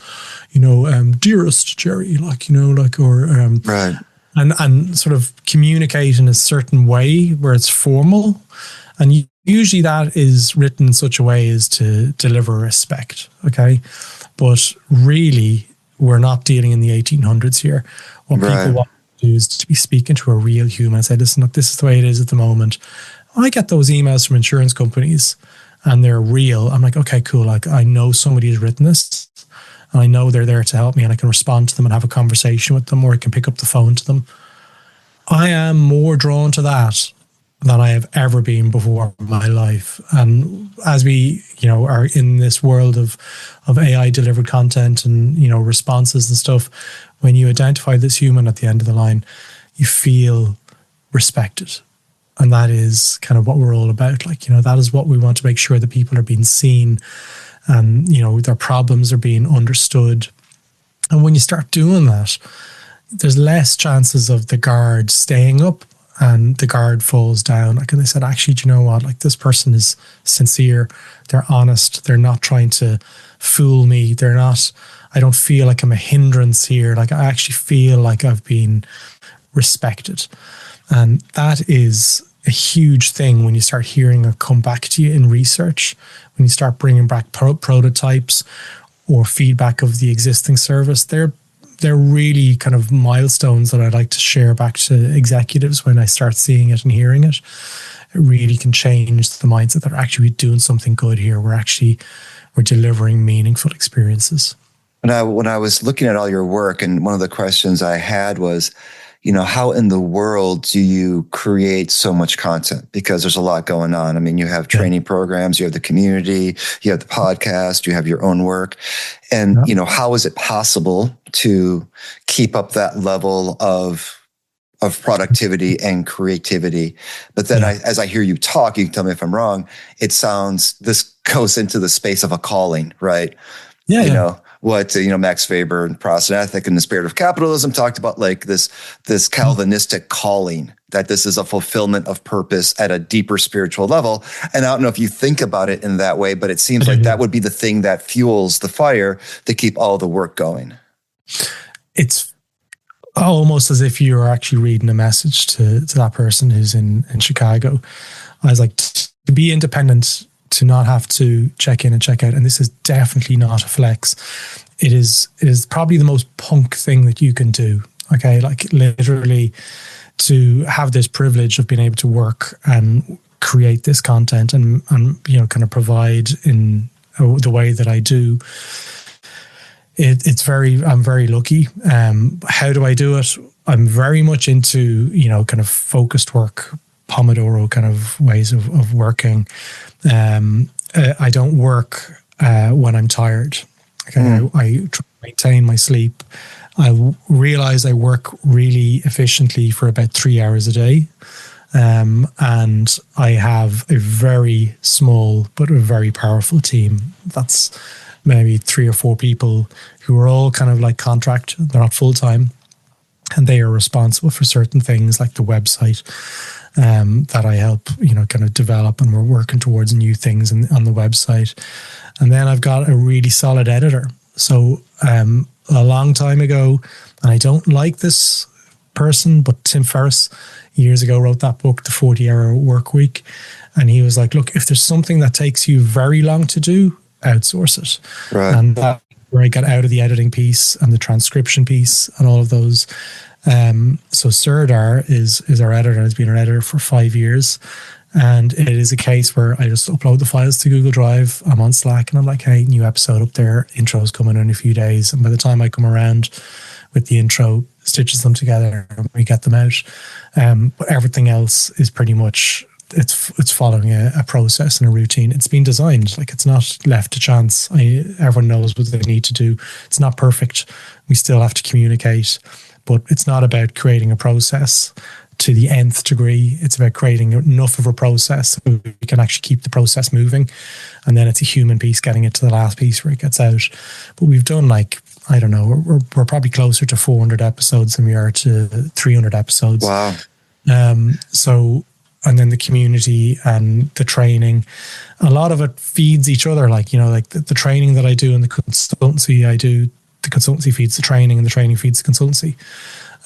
dearest Gerry, right. And sort of communicate in a certain way where it's formal. And usually that is written in such a way as to deliver respect. Okay. But really, we're not dealing in the 1800s here. What people want is to be speaking to a real human and say, listen, look, this is the way it is at the moment. I get those emails from insurance companies and they're real. I'm like, okay, cool. Like, I know somebody has written this and I know they're there to help me, and I can respond to them and have a conversation with them, or I can pick up the phone to them. I am more drawn to that than I have ever been before in my life. And as we, are in this world of AI delivered content and, responses and stuff, when you identify this human at the end of the line, you feel respected. And that is kind of what we're all about. Like, that is what we want to make sure that people are being seen and, their problems are being understood. And when you start doing that, there's less chances of the guard staying up and the guard falls down. Like, and they said, actually, do you know what? Like, this person is sincere. They're honest. They're not trying to fool me. I don't feel like I'm a hindrance here. Like, I actually feel like I've been respected. And that is a huge thing when you start hearing it come back to you in research, when you start bringing back prototypes or feedback of the existing service. They're really kind of milestones that I'd like to share back to executives when I start seeing it and hearing it. It really can change the mindset that we're actually doing something good here. We're delivering meaningful experiences. When I was looking at all your work, and one of the questions I had was, how in the world do you create so much content? Because there's a lot going on. I mean, you have training programs, you have the community, you have the podcast, you have your own work. And, how is it possible to keep up that level of productivity and creativity? But then as I hear you talk, you can tell me if I'm wrong, it sounds, this goes into the space of a calling, right? Yeah. What Max Weber and Protestant Ethic and the Spirit of Capitalism talked about, like this Calvinistic calling, that this is a fulfillment of purpose at a deeper spiritual level. And I don't know if you think about it in that way, but it seems like that would be the thing that fuels the fire to keep all the work going. It's almost as if you're actually reading a message to that person who's in Chicago. I was like, to be independent, to not have to check in and check out. And this is definitely not a flex. It is probably the most punk thing that you can do. Okay. Like literally to have this privilege of being able to work and create this content and kind of provide in the way that I do. I'm very lucky. How do I do it? I'm very much into, kind of focused work, Pomodoro kind of ways of working. I don't work when I'm tired. Okay, I try to maintain my sleep. I realize I work really efficiently for about 3 hours a day. And I have a very small but a very powerful team. That's maybe 3 or 4 people who are all kind of like contract. They're not full-time. And they are responsible for certain things like the website that I help, kind of develop, and we're working towards new things on the website. And then I've got a really solid editor. So a long time ago, and I don't like this person, but Tim Ferriss years ago wrote that book, The 40-Hour Work Week. And he was like, look, if there's something that takes you very long to do, outsource it. Right. And that's where I got out of the editing piece and the transcription piece and all of those. So Serdar is our editor, has been our editor for 5 years. And it is a case where I just upload the files to Google Drive. I'm on Slack and I'm like, hey, new episode up there. Intro's coming in a few days. And by the time I come around with the intro, stitches them together and we get them out. But everything else is pretty much, it's following a process and a routine. It's been designed, like it's not left to chance. Everyone knows what they need to do. It's not perfect. We still have to communicate, but it's not about creating a process to the nth degree. It's about creating enough of a process so we can actually keep the process moving. And then it's a human piece getting it to the last piece where it gets out. But we've done I don't know, we're probably closer to 400 episodes than we are to 300 episodes. Wow. And then the community and the training, a lot of it feeds each other. Like the training that I do and the consultancy I do, the consultancy feeds the training and the training feeds the consultancy.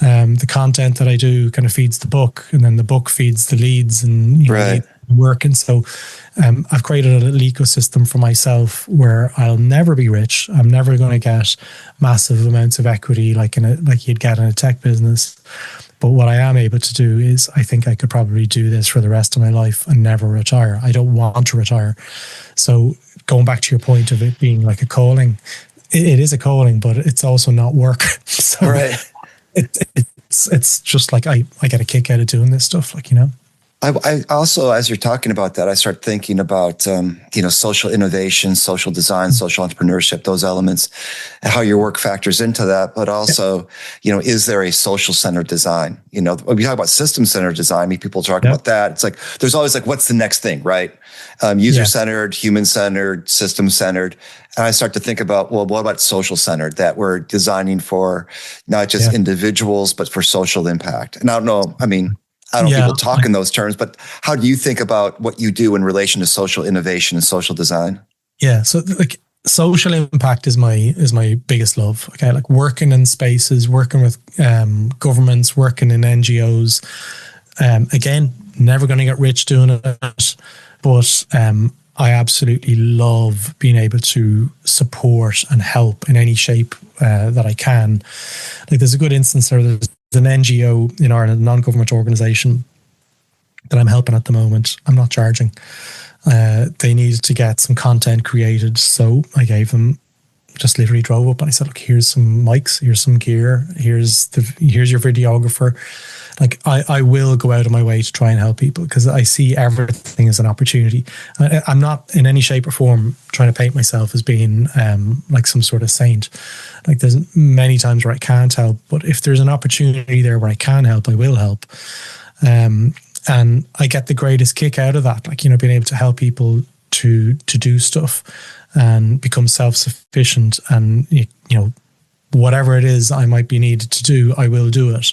The content that I do kind of feeds the book, and then the book feeds the leads and right. work. And so I've created a little ecosystem for myself where I'll never be rich. I'm never going to get massive amounts of equity like you'd get in a tech business. But what I am able to do is I think I could probably do this for the rest of my life and never retire. I don't want to retire. So going back to your point of it being like a calling, it is a calling, but it's also not work. So right. It's just like I get a kick out of doing this stuff, I also, as you're talking about that, I start thinking about, social innovation, social design, social entrepreneurship, those elements, and how your work factors into that. But also, is there a social centered design? When we talk about system centered design, I mean, people talk about that. It's like, there's always like, what's the next thing, right? User centered, human centered, system centered. And I start to think about, well, what about social centered, that we're designing for not just individuals, but for social impact? And I don't know, I don't know if people talk in those terms, but how do you think about what you do in relation to social innovation and social design? Yeah, so social impact is my biggest love. Okay, like working in spaces, working with governments, working in NGOs. Again, never going to get rich doing it, but I absolutely love being able to support and help in any shape that I can. Like, there's a good instance there. There's an NGO in Ireland, a non-government organisation that I'm helping at the moment. I'm not charging. They needed to get some content created, so I gave them, just literally drove up and I said, look, here's some mics, here's some gear, here's your videographer. Like, I will go out of my way to try and help people, because I see everything as an opportunity. I'm not in any shape or form trying to paint myself as being like some sort of saint. Like, there's many times where I can't help, but if there's an opportunity there where I can help, I will help. And I get the greatest kick out of that, like, you know, being able to help people to do stuff and become self-sufficient, and, you know, whatever it is I might be needed to do, I will do it.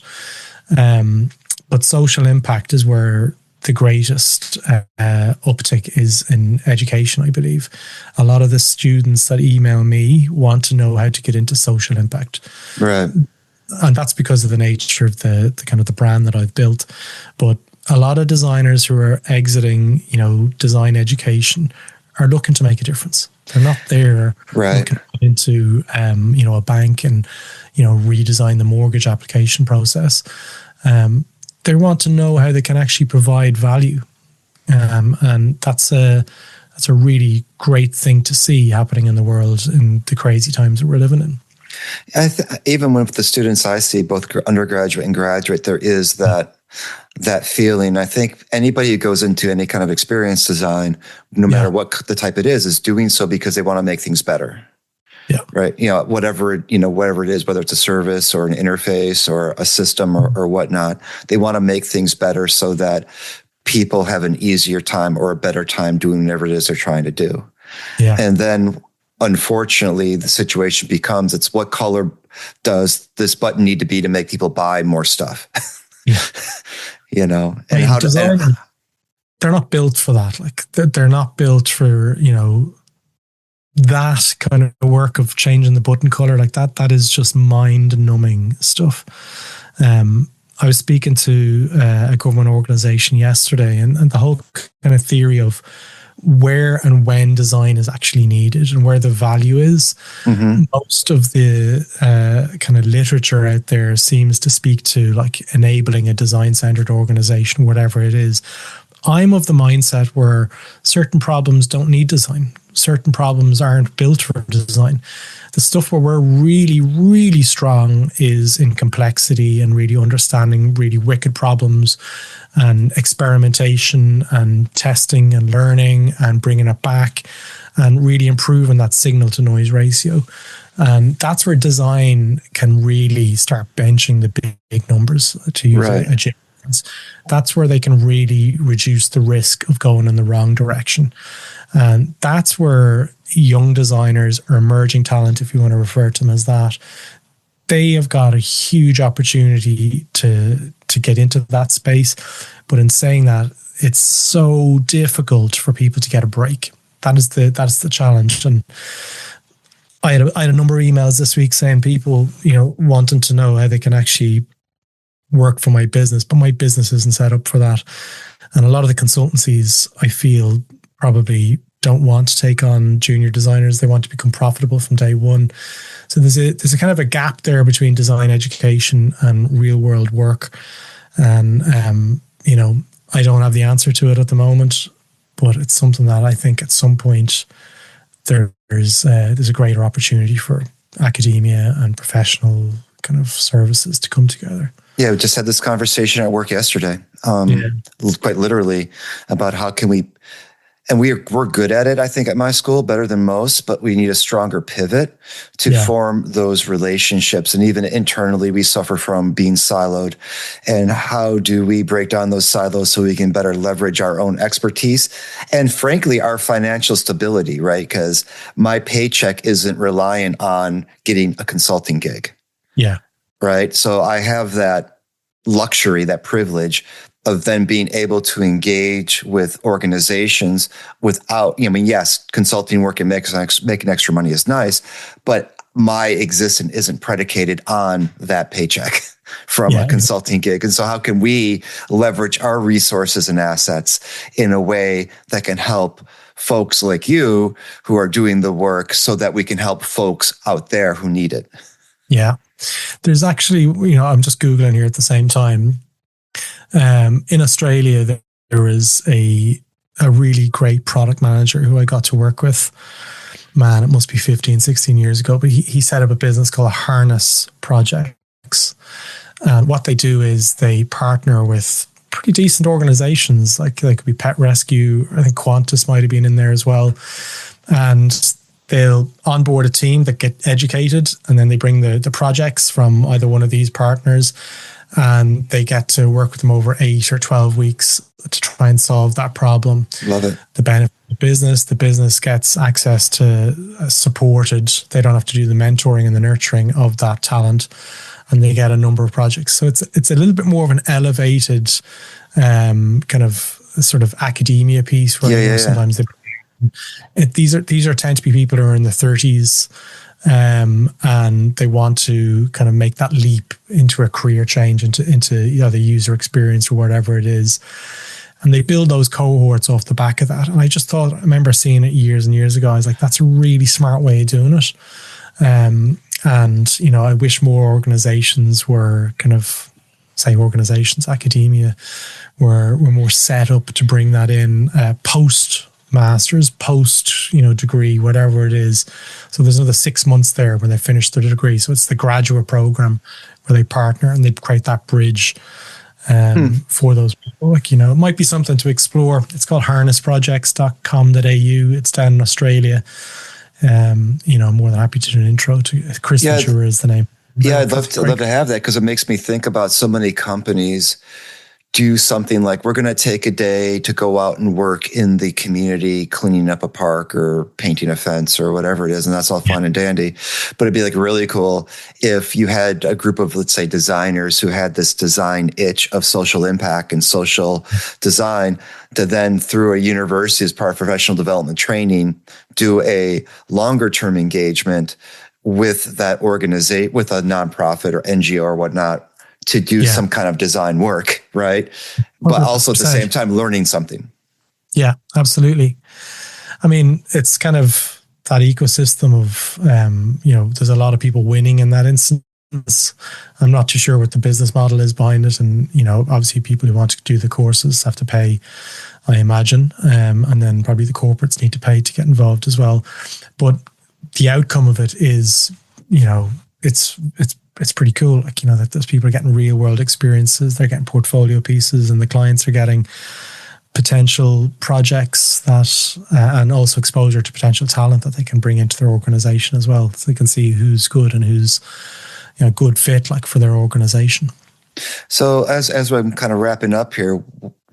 But social impact is where the greatest uptick is in education, I believe. A lot of the students that email me want to know how to get into social impact. Right. And that's because of the nature of the kind of the brand that I've built. But a lot of designers who are exiting, you know, design education are looking to make a difference. They're not there looking into, you know, a bank and, you know, redesign the mortgage application process. They want to know how they can actually provide value. And that's a really great thing to see happening in the world in the crazy times that we're living in. Even with the students I see, both undergraduate and graduate, there is that feeling. I think anybody who goes into any kind of experience design, no matter what the type it is doing so because they want to make things better. Yeah. Right. You know, whatever it is, whether it's a service or an interface or a system or whatnot, they want to make things better so that people have an easier time or a better time doing whatever it is they're trying to do. Yeah. And then, unfortunately, the situation becomes, it's what color does this button need to be to make people buy more stuff? Yeah. You know, and how they're not built for that. Like, they're not built for, you know, that kind of work of changing the button color like that. That is just mind-numbing stuff. I was speaking to a government organization yesterday, and the whole kind of theory of where and when design is actually needed and where the value is. Mm-hmm. Most of the kind of literature out there seems to speak to like enabling a design-centered organization, whatever it is. I'm of the mindset where certain problems don't need design. Certain problems aren't built for design. The stuff where we're really, really strong is in complexity and really understanding really wicked problems and experimentation and testing and learning and bringing it back and really improving that signal to noise ratio. And that's where design can really start benching the big numbers, to use a gym. That's where they can really reduce the risk of going in the wrong direction. And that's where young designers or emerging talent, if you want to refer to them as that, they have got a huge opportunity to get into that space. But in saying that, it's so difficult for people to get a break. That's the challenge. And I had a number of emails this week saying people, you know, wanting to know how they can actually work for my business, but my business isn't set up for that. And a lot of the consultancies, I feel, probably don't want to take on junior designers. They want to become profitable from day one. So there's a kind of a gap there between design education and real world work. And, you know, I don't have the answer to it at the moment, but it's something that I think at some point there's a greater opportunity for academia and professional kind of services to come together. Yeah, we just had this conversation at work yesterday, quite literally, about how can we, and we're good at it, I think, at my school, better than most, but we need a stronger pivot to form those relationships. And even internally, we suffer from being siloed. And how do we break down those silos so we can better leverage our own expertise and, frankly, our financial stability, right? Because my paycheck isn't reliant on getting a consulting gig. Yeah. Right. So I have that luxury, that privilege of then being able to engage with organizations without, I mean, yes, consulting work and making extra money is nice, but my existence isn't predicated on that paycheck. from a consulting gig. And so how can we leverage our resources and assets in a way that can help folks like you who are doing the work so that we can help folks out there who need it? Yeah. There's actually, I'm just Googling here at the same time. In Australia, there is a really great product manager who I got to work with. Man, it must be 15, 16 years ago, but he set up a business called Harness Projects. And what they do is they partner with pretty decent organizations, like they could be Pet Rescue. I think Qantas might have been in there as well. And they'll onboard a team that get educated, and then they bring the projects from either one of these partners, and they get to work with them over 8 or 12 weeks to try and solve that problem. Love it. The benefit of the business gets access to supported. They don't have to do the mentoring and the nurturing of that talent, and they get a number of projects. So it's a little bit more of an elevated kind of sort of academia piece where sometimes these tend to be people who are in their 30s. And they want to kind of make that leap into a career change, into the user experience or whatever it is. And they build those cohorts off the back of that. And I remember seeing it years and years ago. I was like, that's a really smart way of doing it. And, I wish more organizations were academia were more set up to bring that in post master's, post degree, whatever it is. So there's another 6 months there when they finish their degree. So it's the graduate program where they partner and they create that bridge for those people. It might be something to explore. It's called harnessprojects.com.au. It's down in Australia. I'm more than happy to do an intro to it. Chris Ventura is the name. Yeah, I'd love to have that, because it makes me think about so many companies do something like, we're going to take a day to go out and work in the community, cleaning up a park or painting a fence or whatever it is. And that's all fun and dandy. But it'd be like really cool if you had a group of, let's say, designers who had this design itch of social impact and social design, to then through a university as part of professional development training, do a longer term engagement with that organization, with a nonprofit or NGO or whatnot, to do some kind of design work, right? 100%. But also at the same time learning something. Yeah, absolutely. I mean, it's kind of that ecosystem of, there's a lot of people winning in that instance. I'm not too sure what the business model is behind it. And, obviously people who want to do the courses have to pay, I imagine. And then probably the corporates need to pay to get involved as well. But the outcome of it is, it's pretty cool. That those people are getting real world experiences. They're getting portfolio pieces, and the clients are getting potential projects that, and also exposure to potential talent that they can bring into their organization as well. So they can see who's good and who's, good fit for their organization. So as I'm kind of wrapping up here,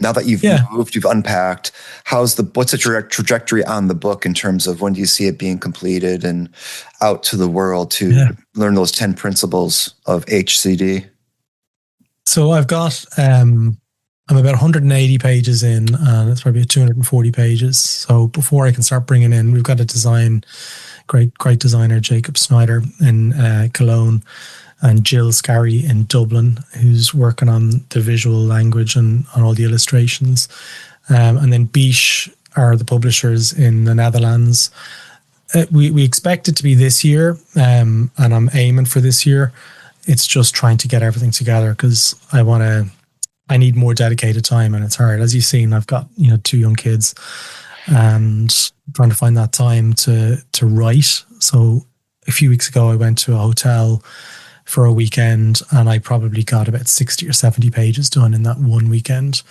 now that you've moved, you've unpacked, what's the trajectory on the book in terms of when do you see it being completed and out to the world to learn those 10 principles of HCD? So I've got, I'm about 180 pages in, and it's probably 240 pages. So before I can start bringing in, we've got a great designer, Jacob Snyder in Cologne, and Jill Scarry in Dublin, who's working on the visual language and on all the illustrations. And then Biche are the publishers in the Netherlands. We expect it to be this year, and I'm aiming for this year. It's just trying to get everything together, because I need more dedicated time, and it's hard. As you've seen, I've got 2 young kids, and trying to find that time to write. So a few weeks ago, I went to a hotel for a weekend, and I probably got about 60 or 70 pages done in that one weekend.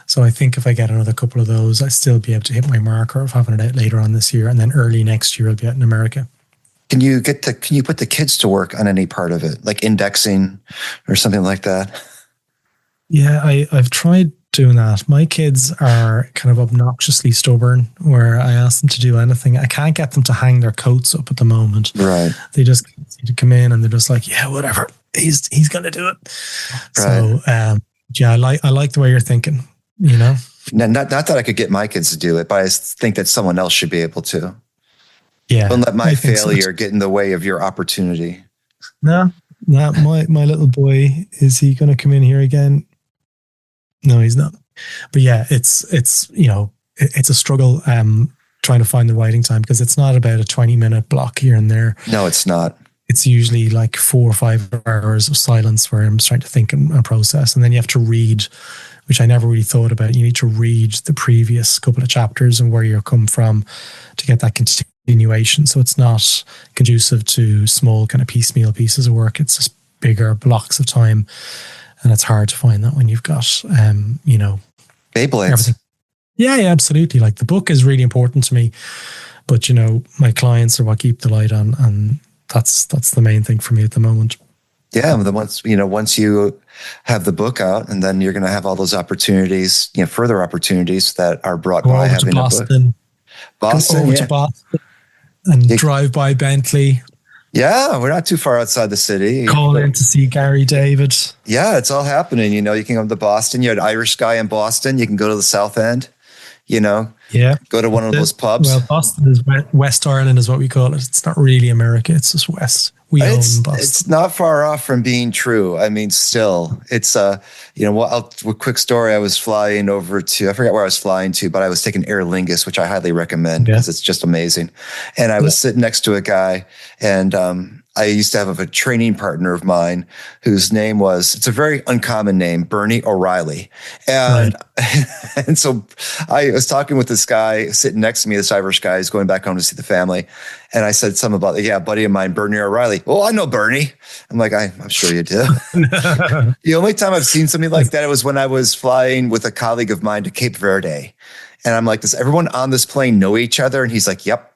So I think if I get another couple of those, I'll still be able to hit my marker of having it out later on this year, and then early next year I'll be out in America. Can you put the kids to work on any part of it, like indexing or something like that? Yeah, I've tried doing that. My kids are kind of obnoxiously stubborn, where I ask them to do anything. I can't get them to hang their coats up at the moment. Right. They just seem to come in and they're just like, yeah, whatever. He's going to do it. Right. So, I like the way you're thinking, Not that I could get my kids to do it, but I think that someone else should be able to. Yeah. Don't let my failure get in the way of your opportunity. No, Now, my little boy, is he going to come in here again? No, he's not. But yeah, it's it's a struggle trying to find the writing time, because it's not about a 20-minute block here and there. No, it's not. It's usually like 4 or 5 hours of silence where I'm trying to think and process. And then you have to read, which I never really thought about. You need to read the previous couple of chapters and where you're come from to get that continuation. So it's not conducive to small kind of piecemeal pieces of work. It's just bigger blocks of time. And it's hard to find that when you've got, Beyblades. everything. Yeah, absolutely. Like, the book is really important to me, but my clients are what keep the light on, and that's the main thing for me at the moment. Yeah, once you have the book out, and then you're going to have all those opportunities, further opportunities that are brought by having a book. Boston, over to Boston and drive by Bentley. Yeah, we're not too far outside the city. Call in to see Gary David. Yeah, it's all happening. You can come to Boston. You're an Irish guy in Boston. You can go to the South End. Yeah. Go to one of those pubs. Well, Boston is West Ireland, is what we call it. It's not really America. It's just West. We own Boston. It's not far off from being true. I mean, still, it's a quick story. I was flying over to, I forget where I was flying to, but I was taking Aer Lingus, which I highly recommend because it's just amazing. And I was sitting next to a guy, and I used to have a training partner of mine whose name it's a very uncommon name, Bernie O'Reilly. And, and so I was talking with this guy sitting next to me, this Irish guy who's going back home to see the family. And I said something about, a buddy of mine, Bernie O'Reilly. Oh, I know Bernie. I'm like, I'm sure you do. The only time I've seen something like that, it was when I was flying with a colleague of mine to Cape Verde. And I'm like, does everyone on this plane know each other? And he's like, yep.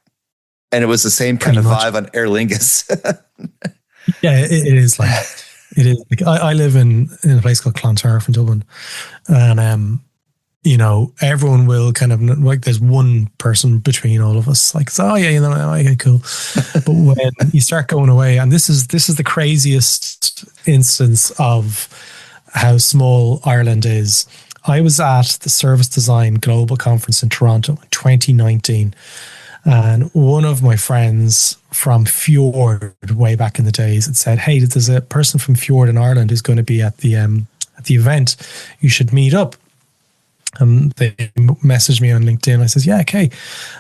And it was the same kind of vibe on Aer Lingus. Yeah, it is like, it is. Like, I live in a place called Clontarf in Dublin, and everyone will kind of, like, there's one person between all of us. Like, so, okay, cool. But when you start going away, and this is the craziest instance of how small Ireland is. I was at the Service Design Global Conference in Toronto in 2019. And one of my friends from Fjord, way back in the days, had said, "Hey, there's a person from Fjord in Ireland who's going to be at the event. You should meet up." And they messaged me on LinkedIn. I says, "Yeah, okay,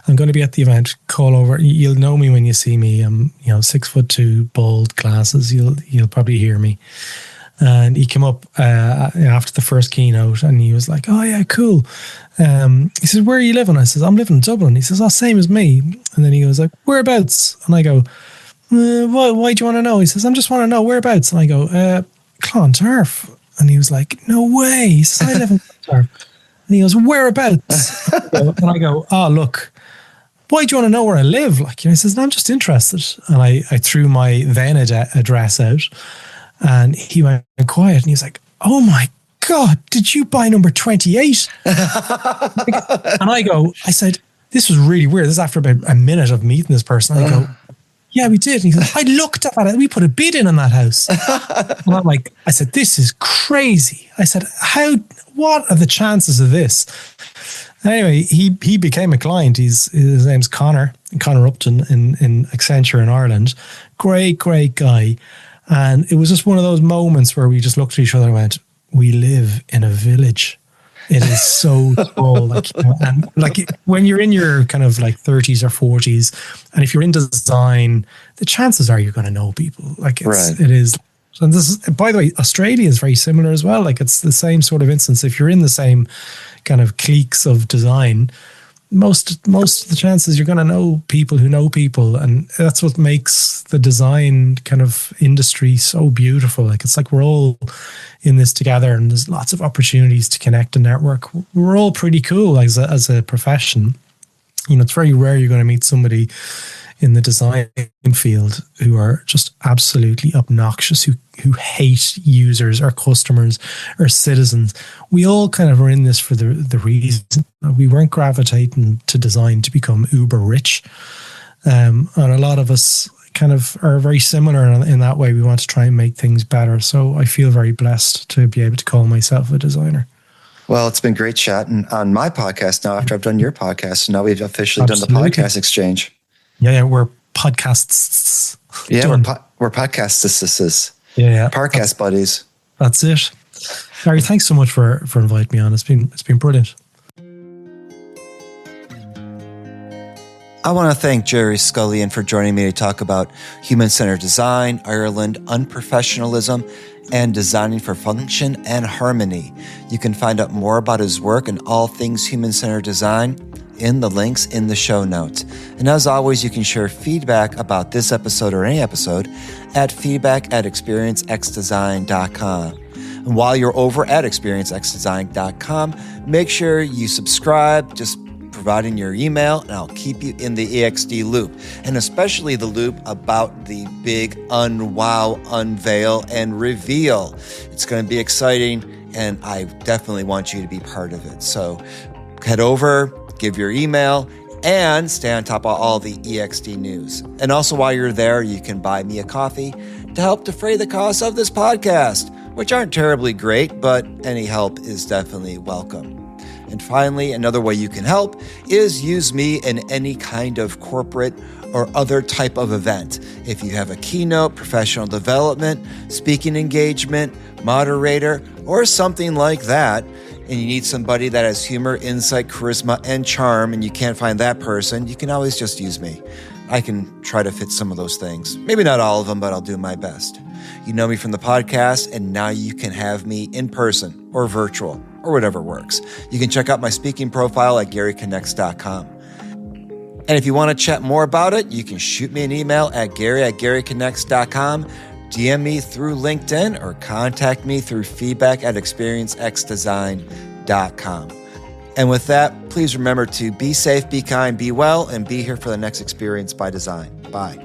I'm going to be at the event. Call over. You'll know me when you see me. I'm 6'2", bald, glasses. You'll probably hear me." And he came up after the first keynote, and he was like, "Oh yeah, cool." He says, "Where are you living?" I says, "I'm living in Dublin." He says, "Oh, same as me." And then he goes like, "Whereabouts?" And I go, why do you want to know?" He says, "I just want to know whereabouts." And I go, "Clontarf." And he was like, "No way." He says, "I live in Clontarf." And he goes, "Whereabouts?" And I go, "Oh, look, why do you want to know where I live?" Like, he says, "No, I'm just interested." And I threw my then address out, and he went quiet, and he was like, "Oh my God, did you buy number 28? And I said, "This was really weird." This is after about a minute of meeting this person. I go, "Yeah, we did." And he said, "I looked at it. We put a bid in on that house." And I'm like, I said, "This is crazy." I said, what are the chances of this? Anyway, he became a client. His name's Connor Upton in Accenture in Ireland. Great guy. And it was just one of those moments where we just looked at each other and went, we live in a village. It is so small. And when you're in your kind of like 30s or 40s, and if you're in design, the chances are you're going to know people. It is. And this is, by the way, Australia is very similar as well. Like, it's the same sort of instance. If you're in the same kind of cliques of design, most of the chances you're going to know people who know people, and that's what makes the design kind of industry so beautiful. Like, it's like we're all in this together, and there's lots of opportunities to connect and network. We're all pretty cool as a profession. It's very rare you're going to meet somebody in the design field who are just absolutely obnoxious, who hate users or customers or citizens. We all kind of are in this for the reason. We weren't gravitating to design to become uber rich. And a lot of us kind of are very similar in that way. We want to try and make things better. So I feel very blessed to be able to call myself a designer. Well, it's been great chatting on my podcast now after I've done your podcast. So now we've officially done the podcast exchange. Yeah, we're podcasts. Yeah, we're podcasts. Yeah. Podcast buddies. That's it. Gerry, thanks so much for inviting me on. It's been brilliant. I want to thank Gerry Scullion for joining me to talk about human-centered design, Ireland, unprofessionalism, and designing for function and harmony. You can find out more about his work and all things human-centered design in the links in the show notes. And as always, you can share feedback about this episode or any episode at feedback@experiencexdesign.com. And while you're over at experiencexdesign.com, make sure you subscribe, just providing your email, and I'll keep you in the EXD loop, and especially the loop about the big unwow, unveil, and reveal. It's going to be exciting, and I definitely want you to be part of it. So head over, give your email, and stay on top of all the EXD news. And also while you're there, you can buy me a coffee to help defray the costs of this podcast, which aren't terribly great, but any help is definitely welcome. And finally, another way you can help is use me in any kind of corporate or other type of event. If you have a keynote, professional development, speaking engagement, moderator, or something like that, and you need somebody that has humor, insight, charisma, and charm, and you can't find that person, you can always just use me. I can try to fit some of those things. Maybe not all of them, but I'll do my best. You know me from the podcast, and now you can have me in person or virtual or whatever works. You can check out my speaking profile at GaryConnects.com. And if you want to chat more about it, you can shoot me an email at Gary@GaryConnects.com, DM me through LinkedIn, or contact me through feedback@experiencexdesign.com. And with that, please remember to be safe, be kind, be well, and be here for the next Experience by Design. Bye.